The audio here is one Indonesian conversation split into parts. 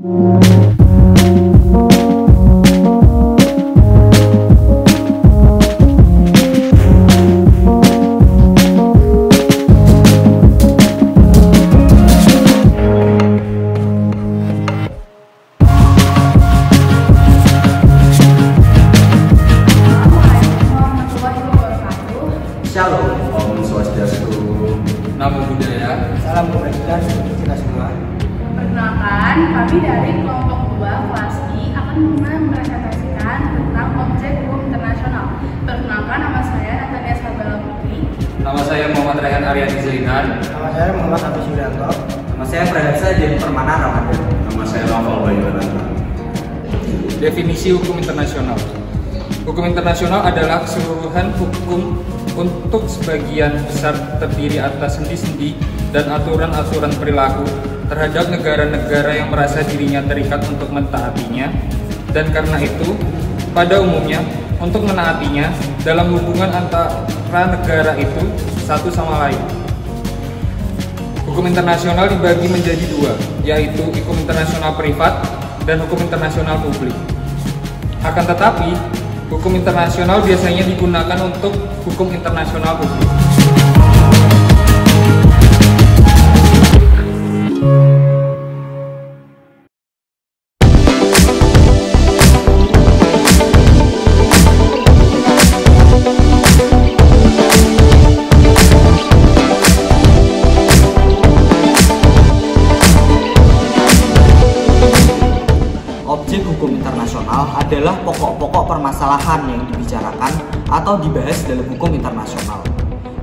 Shalom, Om Swastiastu, Namo Buddhaya, salam kebajikan untuk kita semua. Perkenalkan, kami dari kelompok 2 kelas I akan mempresentasikan tentang objek hukum internasional. Perkenalkan, nama saya Natania Sabala Putri. nama saya Muhammad Rayhan Aryadi Zaidan. Nama saya Muhammad Abis Yudanto. Nama saya Pradatsa Jadi Permana Ramadan. Nama saya Novel Bayuananta. Definisi hukum internasional. Hukum internasional adalah keseluruhan hukum untuk sebagian besar terdiri atas sendi-sendi dan aturan-aturan perilaku terhadap negara-negara yang merasa dirinya terikat untuk mentaatinya, dan karena itu, pada umumnya, untuk menaatinya dalam hubungan antara negara itu satu sama lain. Hukum internasional dibagi menjadi dua, yaitu hukum internasional privat dan hukum internasional publik. Akan tetapi, hukum internasional biasanya digunakan untuk hukum internasional publik. Objek hukum internasional adalah pokok-pokok permasalahan yang dibicarakan atau dibahas dalam hukum internasional.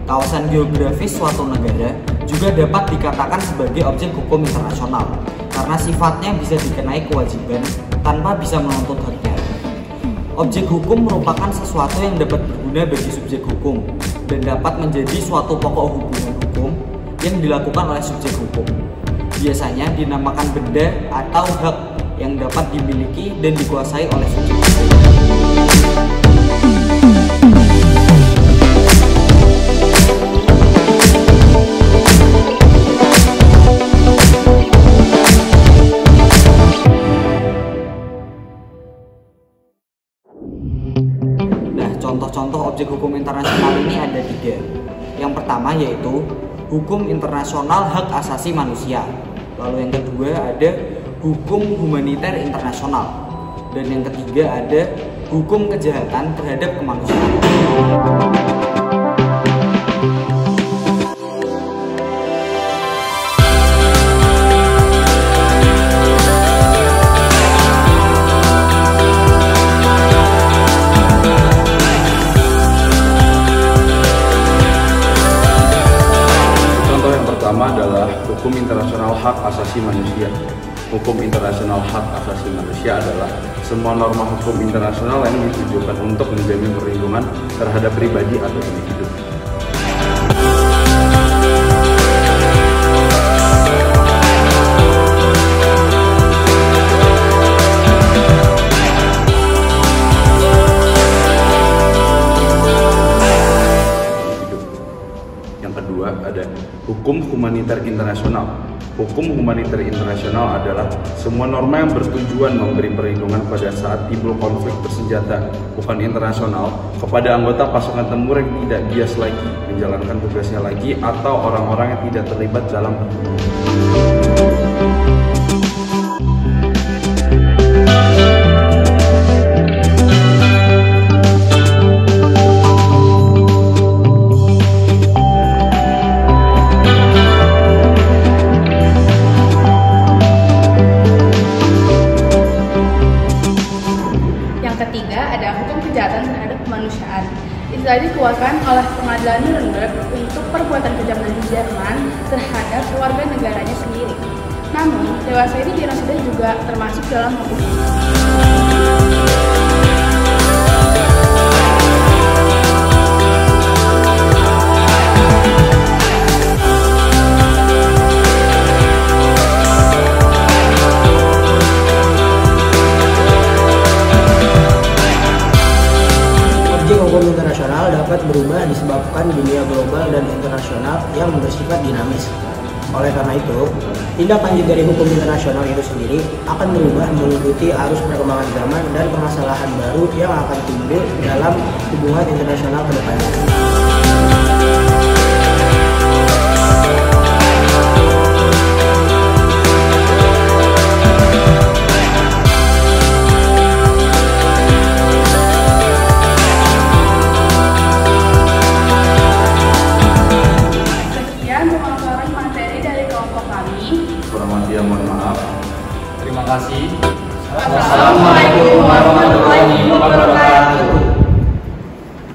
Kawasan geografis suatu negara juga dapat dikatakan sebagai objek hukum internasional karena sifatnya bisa dikenai kewajiban tanpa bisa menuntut haknya. Objek hukum merupakan sesuatu yang dapat berguna bagi subjek hukum dan dapat menjadi suatu pokok hubungan hukum yang dilakukan oleh subjek hukum. Biasanya dinamakan benda atau hak yang dapat dimiliki dan dikuasai oleh subjek hukum. Nah, contoh-contoh objek hukum internasional ini ada 3. Yang pertama yaitu hukum internasional hak asasi manusia. Lalu yang kedua ada hukum humaniter internasional, dan yang ketiga ada hukum kejahatan terhadap kemanusiaan. Contoh yang pertama adalah hukum internasional hak asasi manusia. Hukum internasional hak asasi manusia adalah semua norma hukum internasional yang ditujukan untuk menjamin perlindungan terhadap pribadi atau individu. Yang kedua ada hukum humaniter internasional. Hukum humaniter internasional adalah semua norma yang bertujuan memberi perlindungan pada saat timbul konflik bersenjata, bukan internasional, kepada anggota pasukan tempur yang tidak bias lagi menjalankan tugasnya lagi atau orang-orang yang tidak terlibat dalam pertempuran. kemanusiaan. Istilah ini dikeluarkan oleh pengadilan Nuremberg untuk perbuatan kejam Nazi Jerman terhadap warga negaranya sendiri. Namun, dewasa ini genosida juga termasuk dalam hukum ini. Hukum internasional dapat berubah disebabkan dunia global dan internasional yang bersifat dinamis. Oleh karena itu, tindak lanjut dari hukum internasional itu sendiri akan berubah mengikuti arus perkembangan zaman dan permasalahan baru yang akan timbul dalam hubungan internasional ke depannya. Pemaparan materi dari kelompok kami. Kurang lebih mohon maaf. Terima kasih. Wassalamualaikum warahmatullahi wabarakatuh.